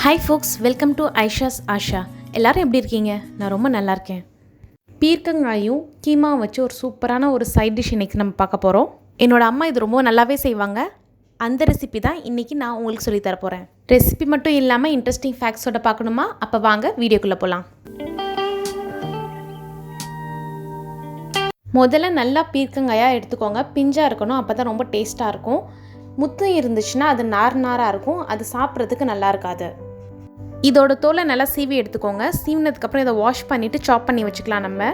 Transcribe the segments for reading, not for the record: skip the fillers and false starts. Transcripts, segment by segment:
Hi folks, welcome to Ayisha's Aasha. எல்லாரும் எப்படி இருக்கீங்க? நான் ரொம்ப நல்லா இருக்கேன். பீர்க்கங்காயும் கீமா வச்சு ஒரு சூப்பரான ஒரு சைட் டிஷ் இன்னைக்கு நம்ம பார்க்க போறோம். என்னோட அம்மா இது ரொம்ப நல்லாவே செய்வாங்க. அந்த ரெசிபி தான் இன்னைக்கு நான் உங்களுக்கு சொல்லி தர போறேன். ரெசிபி மட்டும் இல்லாம இன்ட்ரஸ்டிங் ஃபேக்ட்ஸோட பார்க்கணுமா? அப்ப வாங்க வீடியோக்குள்ள போலாம். முதல்ல நல்லா பீர்க்கங்காயா எடுத்துக்கோங்க. பிஞ்சா இருக்கணும், அப்பதான் ரொம்ப டேஸ்டா இருக்கும். முத்து இருந்துச்சுன்னா அது நாராக இருக்கும், அது சாப்பிட்றதுக்கு நல்லா இருக்காது. இதோட தோலை நல்லா சீவி எடுத்துக்கோங்க. சீவினதுக்கப்புறம் இதை வாஷ் பண்ணிவிட்டு சாப் பண்ணி வச்சுக்கலாம். நம்ம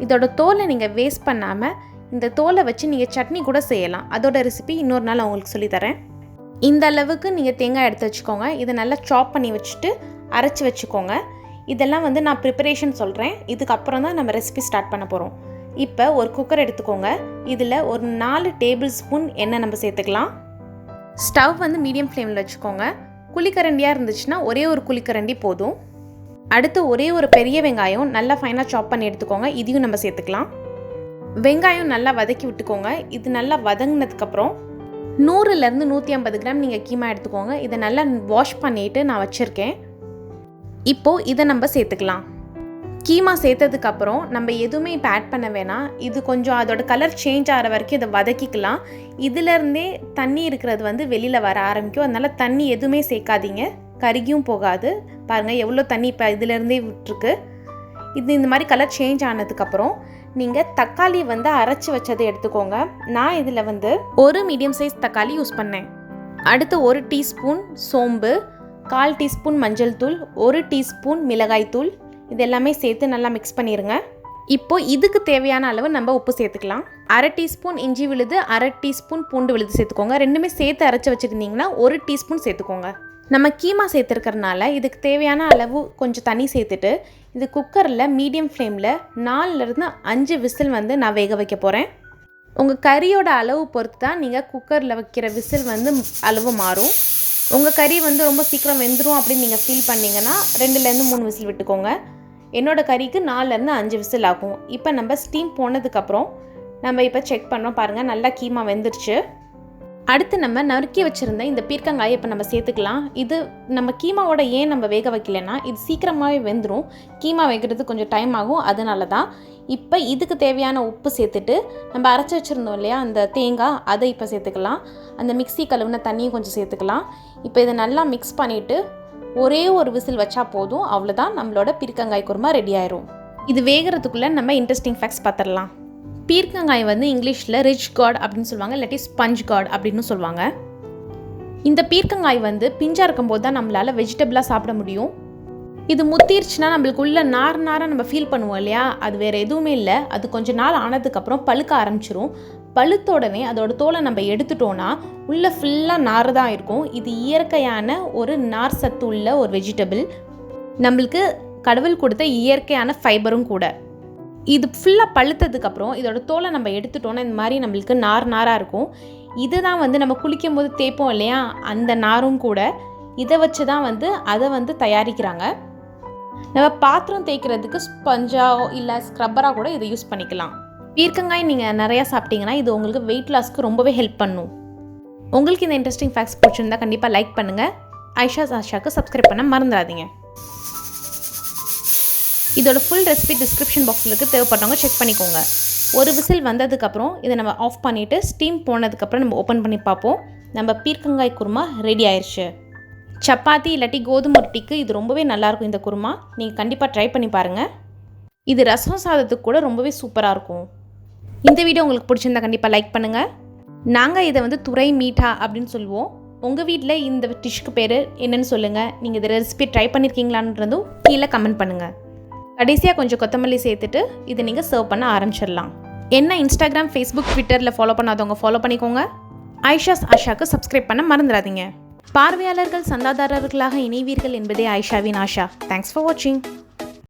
இதோட தோலை நீங்கள் வேஸ்ட் பண்ணாமல் இந்த தோலை வச்சு நீங்கள் சட்னி கூட செய்யலாம். அதோட ரெசிபி இன்னொரு நாள் உங்களுக்கு சொல்லித்தரேன். இந்த அளவுக்கு நீங்கள் தேங்காய் எடுத்து வச்சுக்கோங்க. இதை நல்லா சாப் பண்ணி வச்சுட்டு அரைச்சி வச்சுக்கோங்க. இதெல்லாம் நான் ப்ரிப்பரேஷன் சொல்கிறேன். இதுக்கப்புறம் தான் நம்ம ரெசிபி ஸ்டார்ட் பண்ண போகிறோம். இப்போ ஒரு குக்கர் எடுத்துக்கோங்க. இதில் ஒரு 4 டேபிள் ஸ்பூன் எண்ணெய் நம்ம சேர்த்துக்கலாம். ஸ்டவ் மீடியம் ஃப்ளேமில் வச்சுக்கோங்க. குழிக்கரண்டியாக இருந்துச்சுன்னா ஒரே ஒரு குழிக்கரண்டி போதும். அடுத்து ஒரே ஒரு பெரிய வெங்காயம் நல்லா ஃபைனாக சாப் பண்ணி எடுத்துக்கோங்க. இதையும் நம்ம சேர்த்துக்கலாம். வெங்காயம் நல்லா வதக்கி விட்டுக்கோங்க. இது நல்லா வதங்கினதுக்கப்புறம் 100-150 கிராம் நீங்கள் கீமா எடுத்துக்கோங்க. இதை நல்லா வாஷ் பண்ணிவிட்டு நான் வச்சுருக்கேன். இப்போது இதை நம்ம சேர்த்துக்கலாம். கீமா சேர்த்ததுக்கப்புறம் நம்ம எதுவுமே இப்போ ஆட் பண்ண வேணாம். இது கொஞ்சம் அதோட கலர் சேஞ்ச் ஆகிற வரைக்கும் இதை வதக்கிக்கலாம். இதிலேருந்தே தண்ணி இருக்கிறது வெளியில் வர ஆரம்பிக்கும். அதனால் தண்ணி எதுவுமே சேர்க்காதீங்க, கருகியும் போகாது. பாருங்கள் எவ்வளோ தண்ணி இப்போ இதிலேருந்தே விட்டுருக்கு. இந்த மாதிரி கலர் சேஞ்ச் ஆனதுக்கப்புறம் நீங்கள் தக்காளி அரைச்சி வச்சதை எடுத்துக்கோங்க. நான் இதில் ஒரு மீடியம் சைஸ் தக்காளி யூஸ் பண்ணேன். அடுத்து 1 டீஸ்பூன் சோம்பு, 1/4 டீஸ்பூன் மஞ்சள் தூள், 1 டீஸ்பூன் மிளகாய் தூள், இது எல்லாமே சேர்த்து நல்லா மிக்ஸ் பண்ணிடுங்க. இப்போது இதுக்கு தேவையான அளவு நம்ம உப்பு சேர்த்துக்கலாம். 1/2 டீஸ்பூன் இஞ்சி விழுது, 1/2 டீஸ்பூன் பூண்டு விழுது சேர்த்துக்கோங்க. ரெண்டுமே சேர்த்து அரைச்சி வச்சுருந்தீங்கன்னா 1 டீஸ்பூன் சேர்த்துக்கோங்க. நம்ம கீமா சேர்த்துருக்கறனால இதுக்கு தேவையான அளவு கொஞ்சம் தண்ணி சேர்த்துட்டு இது குக்கரில் மீடியம் ஃப்ளேமில் 4-5 விசில் நான் வேக வைக்க போகிறேன். உங்கள் கறியோட அளவு பொறுத்து தான் நீங்கள் குக்கரில் வைக்கிற விசில் அளவு மாறும். உங்கள் கறி ரொம்ப சீக்கிரம் வெந்துடும் அப்படின்னு நீங்கள் ஃபீல் பண்ணிங்கன்னா 2-3 விசில் விட்டுக்கோங்க. என்னோடய கறிக்கு 4-5 விசில் ஆகும். இப்போ நம்ம ஸ்டீம் போனதுக்கப்புறம் நம்ம இப்போ செக் பண்ணோம். பாருங்கள் நல்லா கீமா வெந்துருச்சு. அடுத்து நம்ம நறுக்கி வச்சுருந்த இந்த பீர்க்கங்காயை இப்போ நம்ம சேர்த்துக்கலாம். இது நம்ம கீமாவோட ஏன் நம்ம வேக வைக்கலைன்னா இது சீக்கிரமாகவே வெந்துடும். கீமா வைக்கிறது கொஞ்சம் டைம் ஆகும், அதனால தான். இப்போ இதுக்கு தேவையான உப்பு சேர்த்துட்டு நம்ம அரைச்சி வச்சுருந்தோம் இல்லையா அந்த தேங்காய், அதை இப்போ சேர்த்துக்கலாம். அந்த மிக்ஸி கழுவுன தண்ணியும் கொஞ்சம் சேர்த்துக்கலாம். இப்போ இதை நல்லா மிக்ஸ் பண்ணிவிட்டு ஒரே ஒரு விசில் வச்சா போதும். அவ்வளோதான், நம்மளோட பீர்க்கங்காய் குருமா ரெடி ஆயிரும். இது வேகிறதுக்குள்ளே நம்ம இன்ட்ரெஸ்டிங் ஃபேக்ட்ஸ் பார்த்துடலாம். பீர்க்கங்காய் இங்கிலீஷில் ரிட்ஜ்குord அப்படின்னு சொல்லுவாங்க, இல்லாட்டி ஸ்பஞ்ச் கார்ட் அப்படின்னு சொல்லுவாங்க. இந்த பீர்க்கங்காய் பிஞ்சாக இருக்கும்போது தான் நம்மளால் வெஜிடபிளாக சாப்பிட முடியும். இது முத்திருச்சுன்னா நம்மளுக்கு உள்ள நாராக நம்ம ஃபீல் பண்ணுவோம் இல்லையா, அது வேறு எதுவுமே இல்லை. அது கொஞ்சம் நாள் ஆனதுக்கப்புறம் பழுக்க ஆரம்பிச்சிரும். பழுத்தோடனே அதோட தோலை நம்ம எடுத்துட்டோன்னா உள்ளே ஃபுல்லாக நார் தான் இருக்கும். இது இயற்கையான ஒரு நார் சத்து உள்ள ஒரு வெஜிடபிள். நம்மளுக்கு கடவுள் கொடுத்த இயற்கையான ஃபைபரும் கூட. இது ஃபுல்லாக பழுத்ததுக்கப்புறம் இதோட தோலை நம்ம எடுத்துட்டோன்னா இந்த மாதிரி நம்மளுக்கு நாராக இருக்கும். இது தான் நம்ம குளிக்கும் போது தேய்ப்போம் இல்லையா, அந்த நாரும் கூட. இதை வச்சு தான் அதை தயாரிக்கிறாங்க. நம்ம பாத்திரம் தேய்க்கிறதுக்கு ஸ்பஞ்சாக இல்லை ஸ்க்ரப்பராக கூட இதை யூஸ் பண்ணிக்கலாம். பீர்க்கங்காய் நீங்கள் நிறையா சாப்பிட்டீங்கன்னா இது உங்களுக்கு வெயிட் லாஸ்க்கு ரொம்பவே ஹெல்ப் பண்ணும். உங்களுக்கு இந்த இன்ட்ரெஸ்டிங் ஃபேக்ட்ஸ் பிடிச்சிருந்தா கண்டிப்பாக லைக் பண்ணுங்கள். ஐஷாஸ் ஆஷாக்கு சப்ஸ்கிரைப் பண்ண மறந்துடாதீங்க. இதோட ஃபுல் ரெசிபி டிஸ்கிரிப்ஷன் பாக்ஸில் இருக்குது, தேவைப்பட்டவங்க செக் பண்ணிக்கோங்க. ஒரு விசில் வந்ததுக்கப்புறம் இதை நம்ம ஆஃப் பண்ணிவிட்டு ஸ்டீம் போனதுக்கப்புறம் நம்ம ஓப்பன் பண்ணி பார்ப்போம். நம்ம பீர்க்கங்காய் குருமா ரெடி ஆயிடுச்சு. சப்பாத்தி இல்லாட்டி கோதுமை ரொட்டிக்கு இது ரொம்பவே நல்லாயிருக்கும். இந்த குருமா நீங்கள் கண்டிப்பாக ட்ரை பண்ணி பாருங்கள். இது ரசம் சாதத்துக்கு கூட ரொம்பவே சூப்பராக இருக்கும். இந்த வீடியோ உங்களுக்கு பிடிச்சிருந்தா கண்டிப்பாக லைக் பண்ணுங்கள். நாங்கள் இதை துரை மீட்டா அப்படின்னு சொல்லுவோம். உங்கள் வீட்டில் இந்த டிஷ்க்கு பேர் என்னென்னு சொல்லுங்கள். நீங்கள் இதை ரெசிபி ட்ரை பண்ணியிருக்கீங்களான்றதும் கீழே கமெண்ட் பண்ணுங்கள். கடைசியாக கொஞ்சம் கொத்தமல்லி சேர்த்துட்டு இதை நீங்கள் சர்வ் பண்ண ஆரம்பிச்சிடலாம். என்ன இன்ஸ்டாகிராம், ஃபேஸ்புக், ட்விட்டரில் ஃபாலோ பண்ணாதவங்க ஃபாலோ பண்ணிக்கோங்க. ஐஷாஸ் ஆஷாக்கு சப்ஸ்கிரைப் பண்ண மறந்துடாதீங்க. பார்வையாளர்கள் சந்தாதாரர்களாக இணைவீர்கள் என்பதே ஆயிஷாவின் ஆஷா. தேங்க்ஸ் ஃபார் வாட்சிங்.